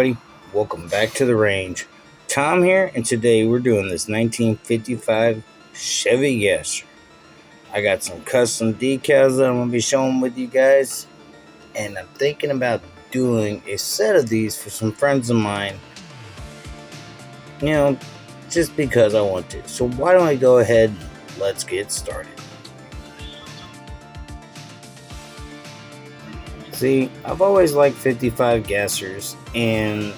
everybody? Welcome back to the range. Tom here, and today we're doing this 1955 Chevy Yes. I got some custom decals that I'm going to be showing with you guys, and I'm thinking about doing a set of these for some friends of mine, you know, just because I want to. So why don't I go ahead and let's get started. See, I've always liked 55 gassers, and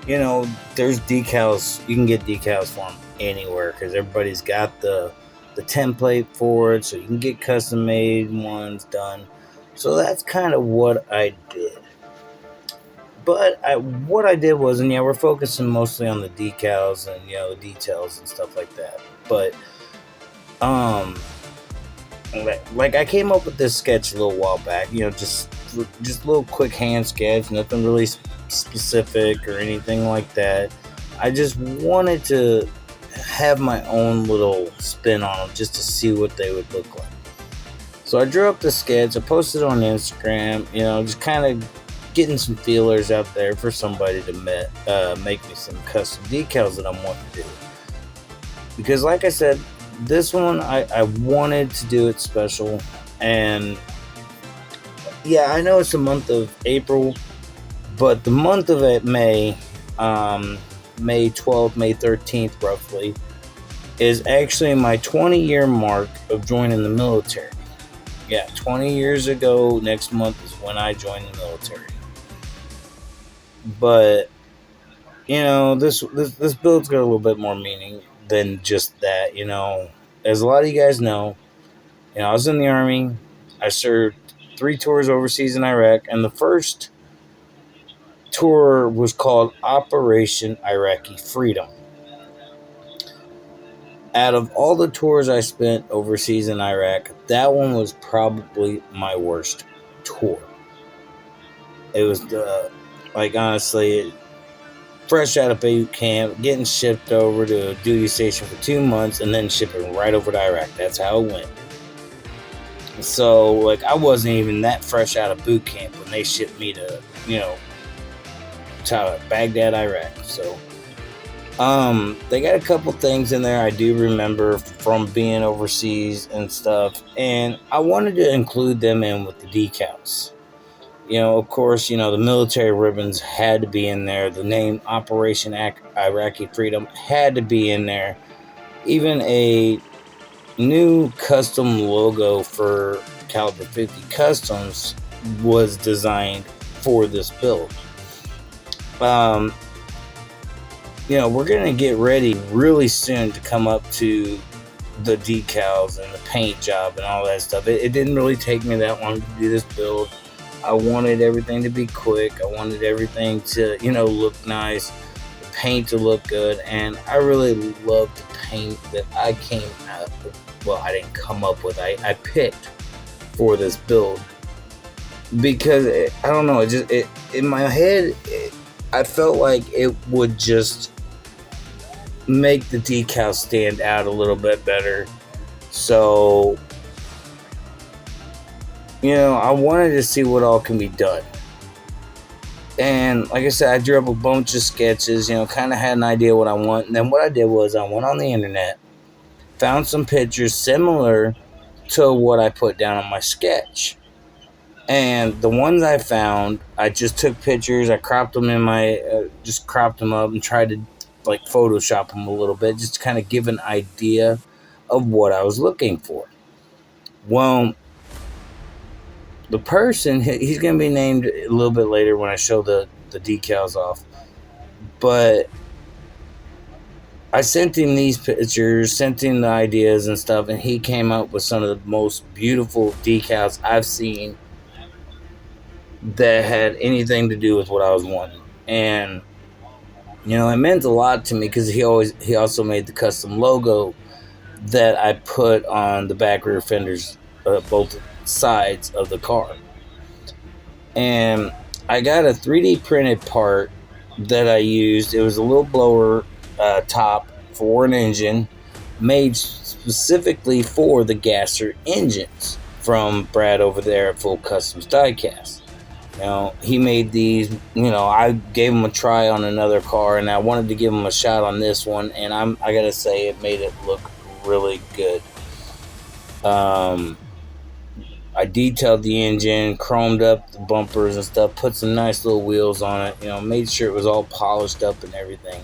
there's decals. You can get decals for them anywhere because everybody's got the template for it, so you can get custom made ones done. So that's kind of what I did. But what I did was, and we're focusing mostly on the decals and the details and stuff like that. But like I came up with this sketch a little while back. Just a little quick hand sketch, nothing really specific or anything like that. I just wanted to have my own little spin on them just to see what they would look like. So I drew up the sketch, I posted it on Instagram, just kind of getting some feelers out there for somebody to make me some custom decals that I'm wanting to do. Because like I said, this one I wanted to do it special, and I know it's the month of April, but the month of May, May 12th, May 13th roughly, is actually my 20-year mark of joining the military. 20 years ago, next month is when I joined the military. But, this build's got a little bit more meaning than just that, As a lot of you guys know, I was in the Army. I served 3 tours overseas in Iraq, and the first tour was called Operation Iraqi Freedom. Out of all the tours I spent overseas in Iraq, that one was probably my worst tour. It was honestly, fresh out of boot camp, getting shipped over to a duty station for 2 months, and then shipping right over to Iraq. That's how it went. So, I wasn't even that fresh out of boot camp when they shipped me to, to Baghdad, Iraq. So, they got a couple things in there I do remember from being overseas and stuff, and I wanted to include them in with the decals. Of course, the military ribbons had to be in there. The name Operation Iraqi Freedom had to be in there. Even a new custom logo for Caliber 50 Customs was designed for this build. We're going to get ready really soon to come up to the decals and the paint job and all that stuff. It didn't really take me that long to do this build. I wanted everything to be quick. I wanted everything to, look nice, the paint to look good, and I really loved the paint that I came up with. Well, I didn't come up with. I picked for this build because I don't know. It in my head, I felt like it would just make the decal stand out a little bit better. So, I wanted to see what all can be done. And like I said, I drew up a bunch of sketches, kind of had an idea what I want. And then what I did was I went on the internet, found some pictures similar to what I put down on my sketch. And the ones I found, I just took pictures, I cropped them just cropped them up and tried to Photoshop them a little bit, just to kind of give an idea of what I was looking for. Well, the person, he's going to be named a little bit later when I show the decals off. But I sent him these pictures, sent him the ideas and stuff, and he came up with some of the most beautiful decals I've seen that had anything to do with what I was wanting. And it meant a lot to me because he also made the custom logo that I put on the back rear fenders, both sides of the car. And I got a 3D printed part that I used. It was a little blower top for an engine made specifically for the gasser engines from Brad over there at Full Customs Diecast. He made these. I gave him a try on another car, and I wanted to give him a shot on this one, and I gotta say it made it look really good. I detailed the engine, chromed up the bumpers and stuff, put some nice little wheels on it, made sure it was all polished up and everything.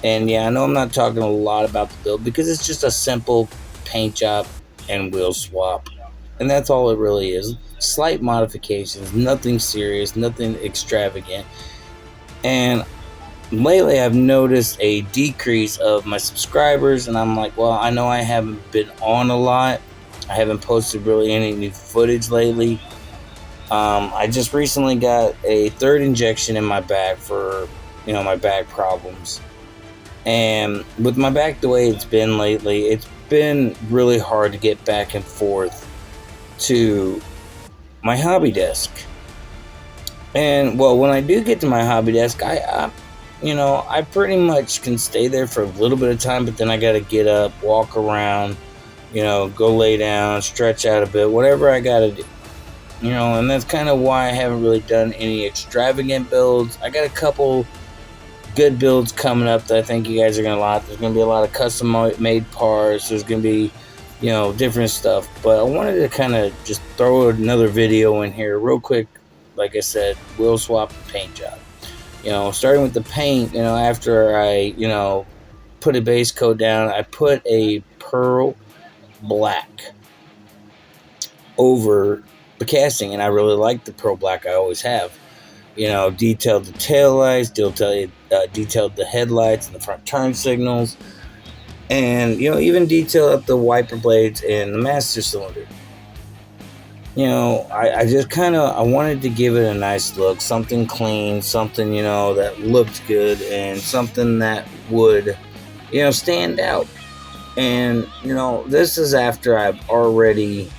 And yeah, I know I'm not talking a lot about the build because it's just a simple paint job and wheel swap. And that's all it really is. Slight modifications, nothing serious, nothing extravagant. And lately I've noticed a decrease of my subscribers, and I'm like, well, I know I haven't been on a lot. I haven't posted really any new footage lately. I just recently got a third injection in my back for, my back problems. And with my back the way it's been lately, it's been really hard to get back and forth to my hobby desk. And well, when I do get to my hobby desk, I pretty much can stay there for a little bit of time, but then I got to get up, walk around, go lay down, stretch out a bit, whatever I got to do. And that's kind of why I haven't really done any extravagant builds. I got a couple good builds coming up that I think you guys are going to like. There's going to be a lot of custom made parts. There's going to be, different stuff. But I wanted to kind of just throw another video in here real quick. Like I said, wheel swap and paint job. Starting with the paint, after I, put a base coat down, I put a pearl black over the casting, and I really like the pearl black. I always have. Detailed the tail lights, detailed the headlights and the front turn signals, and even detailed up the wiper blades and the master cylinder. I just I wanted to give it a nice look, something clean, something that looked good, and something that would stand out. And this is after I've already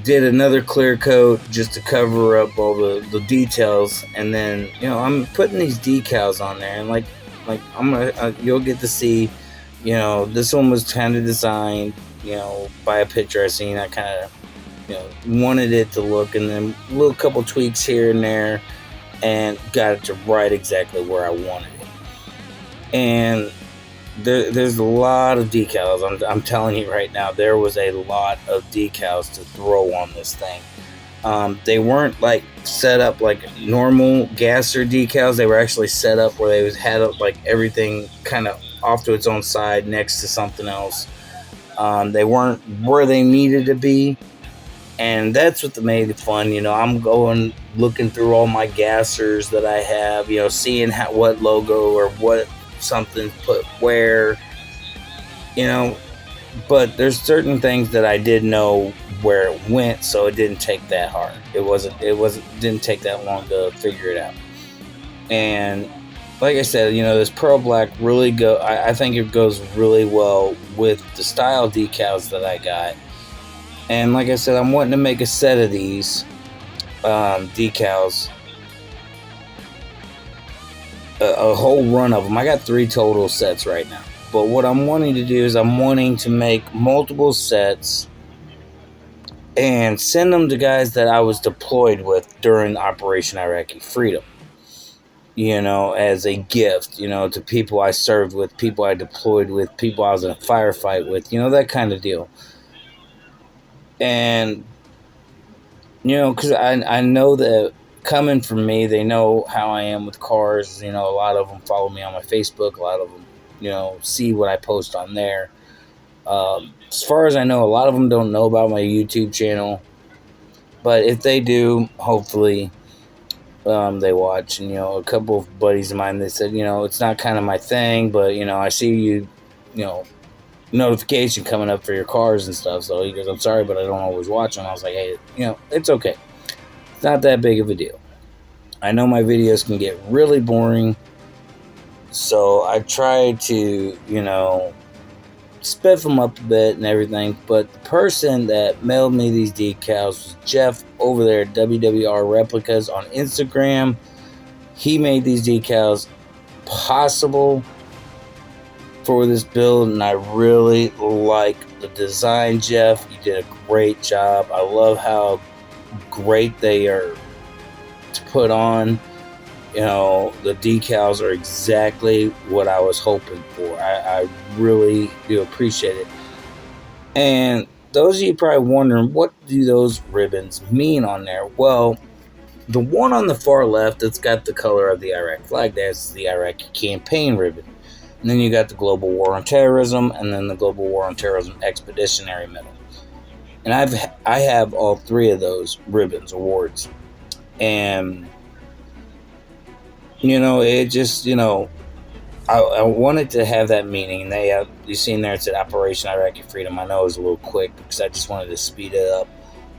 did another clear coat just to cover up all the details, and then I'm putting these decals on there, and like I'm gonna you'll get to see this one was kind of designed by a picture I seen. I kind of wanted it to look, and then a little couple tweaks here and there, and got it to right exactly where I wanted it. And there's a lot of decals. I'm telling you right now, there was a lot of decals to throw on this thing. They weren't like set up like normal gasser decals. They were actually set up where they had like everything kind of off to its own side next to something else. They weren't where they needed to be, and that's what made it fun. I'm going looking through all my gassers that I have, seeing what logo or what something put where, but there's certain things that I did know where it went, so it didn't take that hard. It didn't take that long to figure it out. And like I said, this pearl black really I think it goes really well with the style decals that I got. And like I said, I'm wanting to make a set of these decals, a whole run of them. I got 3 total sets right now. But what I'm wanting to do is I'm wanting to make multiple sets and send them to guys that I was deployed with during Operation Iraqi Freedom. As a gift, to people I served with, people I deployed with, people I was in a firefight with, that kind of deal. And, because I know that coming from me, they know how I am with cars. A lot of them follow me on my Facebook. A lot of them, see what I post on there. As far as I know, a lot of them don't know about my YouTube channel. But if they do, hopefully they watch. And, a couple of buddies of mine, they said, it's not kind of my thing, but, I see you, notification coming up for your cars and stuff. So he goes, I'm sorry, but I don't always watch them. I was like, hey, it's okay. It's not that big of a deal. I know my videos can get really boring, so I try to, spiff them up a bit and everything. But the person that mailed me these decals was Jeff over there at WWR Replicas on Instagram. He made these decals possible for this build, and I really like the design, Jeff. You did a great job. I love how great they are to put on. The decals are exactly what I was hoping for. I really do appreciate it. And those of you probably wondering, what do those ribbons mean on there? Well, the one on the far left that's got the color of the Iraq flag, that's the Iraqi campaign ribbon. And then you got the Global War on Terrorism, and then the Global War on Terrorism Expeditionary Medal. And I have all three of those ribbons awards. And it just, I wanted to have that meaning. They have, you seen there, it said Operation Iraqi Freedom. I know it was a little quick because I just wanted to speed it up,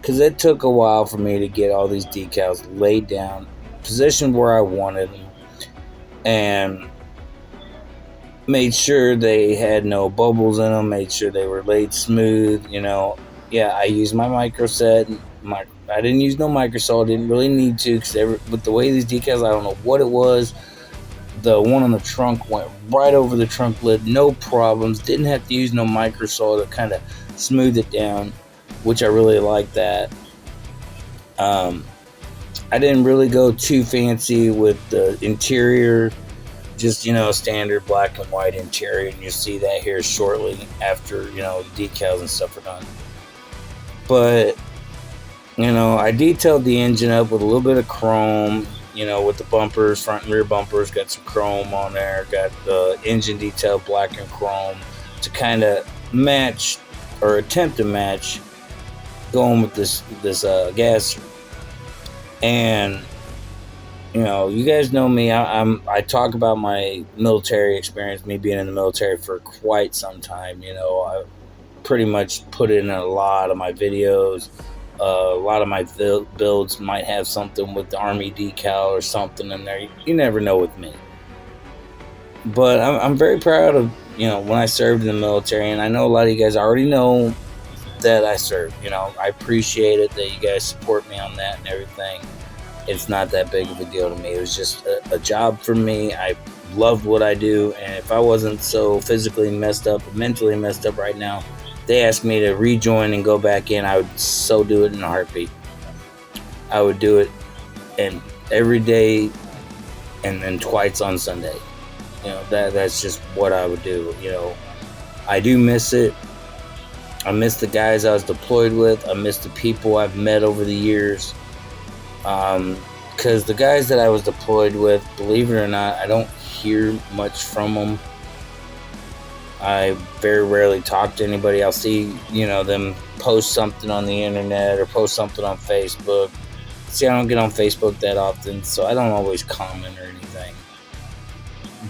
because it took a while for me to get all these decals laid down, positioned where I wanted them, and made sure they had no bubbles in them, made sure they were laid smooth. I used my micro set. I didn't use no microsol. Didn't really need to, because with the way these decals, I don't know what it was. The one on the trunk went right over the trunk lid, no problems. Didn't have to use no microsol to kind of smooth it down, which I really like that. I didn't really go too fancy with the interior, just standard black and white interior, and you'll see that here shortly after the decals and stuff are done. But I detailed the engine up with a little bit of chrome, with the bumpers, front and rear bumpers, got some chrome on there, got the engine detail black and chrome to kind of match, or attempt to match, going with this gas. And you guys know me. I talk about my military experience, me being in the military for quite some time. I pretty much put it in a lot of my videos. A lot of my builds might have something with the Army decal or something in there. You never know with me. But I'm very proud of, when I served in the military, and I know a lot of you guys already know that I served. I appreciate it that you guys support me on that and everything. It's not that big of a deal to me. It was just a job for me. I loved what I do, and if I wasn't so physically messed up, mentally messed up right now, they asked me to rejoin and go back in, I would so do it in a heartbeat. I would do it, and every day, and then twice on Sunday. That's just what I would do. I do miss it. I miss the guys I was deployed with. I miss the people I've met over the years. Because the guys that I was deployed with, believe it or not, I don't hear much from them. I very rarely talk to anybody. I'll see, them post something on the internet or post something on Facebook. See, I don't get on Facebook that often, so I don't always comment or anything.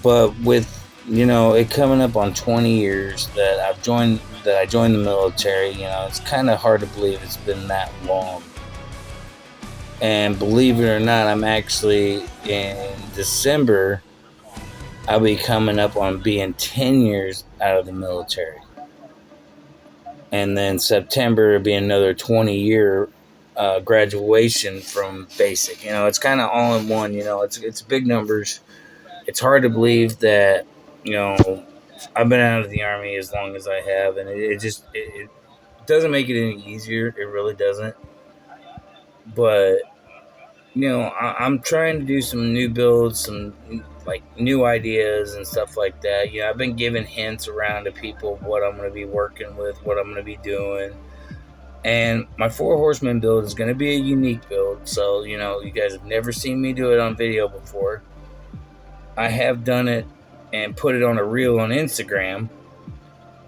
But with, it coming up on 20 years that I joined the military, it's kind of hard to believe it's been that long. And believe it or not, I'm actually, in December, I'll be coming up on being 10 years out of the military. And then September will be another 20-year graduation from basic. It's kind of all in one. It's big numbers. It's hard to believe that, I've been out of the Army as long as I have. And it doesn't make it any easier. It really doesn't. But I'm trying to do some new builds, some new ideas and stuff like that. I've been giving hints around to people of what I'm going to be working with, what I'm going to be doing. And my 4 horsemen build is going to be a unique build. So, you guys have never seen me do it on video before. I have done it and put it on a reel on Instagram.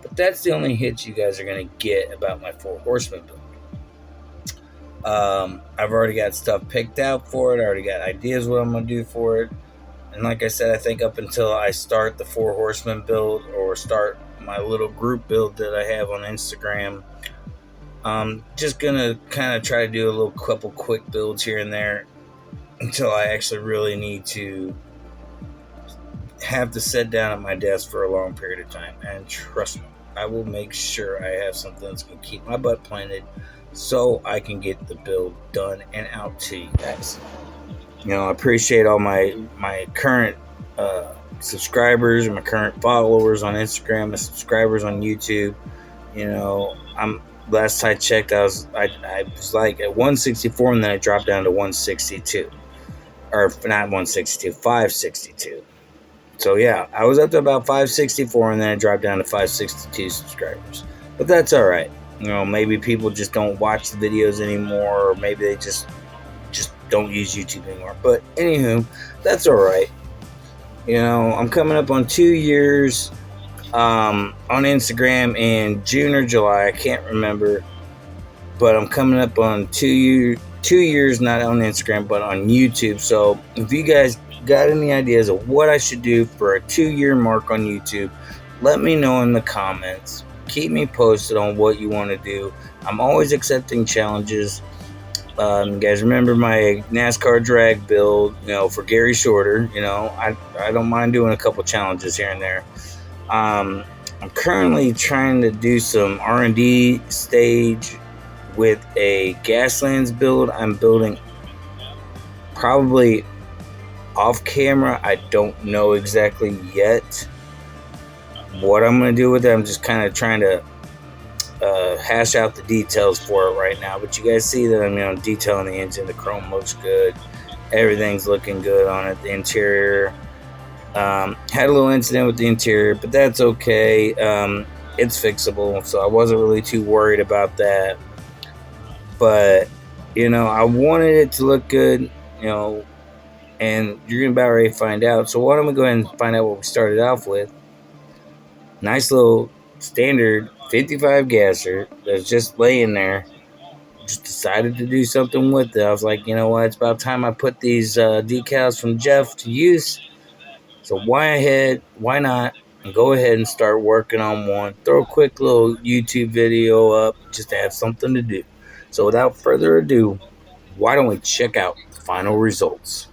But that's the only hits you guys are going to get about my 4 horsemen build. I've already got stuff picked out for it. I already got ideas what I'm going to do for it. And like I said, I think up until I start the 4 horsemen build or start my little group build that I have on Instagram, I'm just going to kind of try to do a couple quick builds here and there until I actually really need to have to sit down at my desk for a long period of time. And trust me, I will make sure I have something that's going to keep my butt planted so I can get the build done and out to you guys. I appreciate all my current subscribers and my current followers on Instagram, my subscribers on YouTube. last I checked, I was like at 164, and then I dropped down to 162, or not 162, 562. So yeah, I was up to about 564, and then I dropped down to 562 subscribers. But that's all right. Maybe people just don't watch the videos anymore, or maybe they just don't use YouTube anymore. But anywho, that's all right. I'm coming up on 2 years on Instagram in June or July. I can't remember, but I'm coming up on 2 years not on Instagram but on YouTube. So if you guys got any ideas of what I should do for a 2-year mark on YouTube, let me know in the comments. Keep me posted on what you want to do. I'm always accepting challenges. You guys remember my NASCAR drag build, for Gary Shorter. I don't mind doing a couple challenges here and there. I'm currently trying to do some R&D stage with a Gaslands build. I'm building probably off camera. I don't know exactly yet what I'm going to do with it. I'm just kind of trying to hash out the details for it right now. But you guys see that I'm detailing the engine. The chrome looks good. Everything's looking good on it. The interior. Had a little incident with the interior, but that's okay. It's fixable, so I wasn't really too worried about that. But I wanted it to look good, and you're about ready to find out. So why don't we go ahead and find out what we started off with? Nice little standard 55 gasser that's just laying there. Just decided to do something with it. I was like, you know what? It's about time I put these decals from Jeff to use. So why not, and go ahead and start working on one. Throw a quick little YouTube video up just to have something to do. So without further ado, why don't we check out the final results?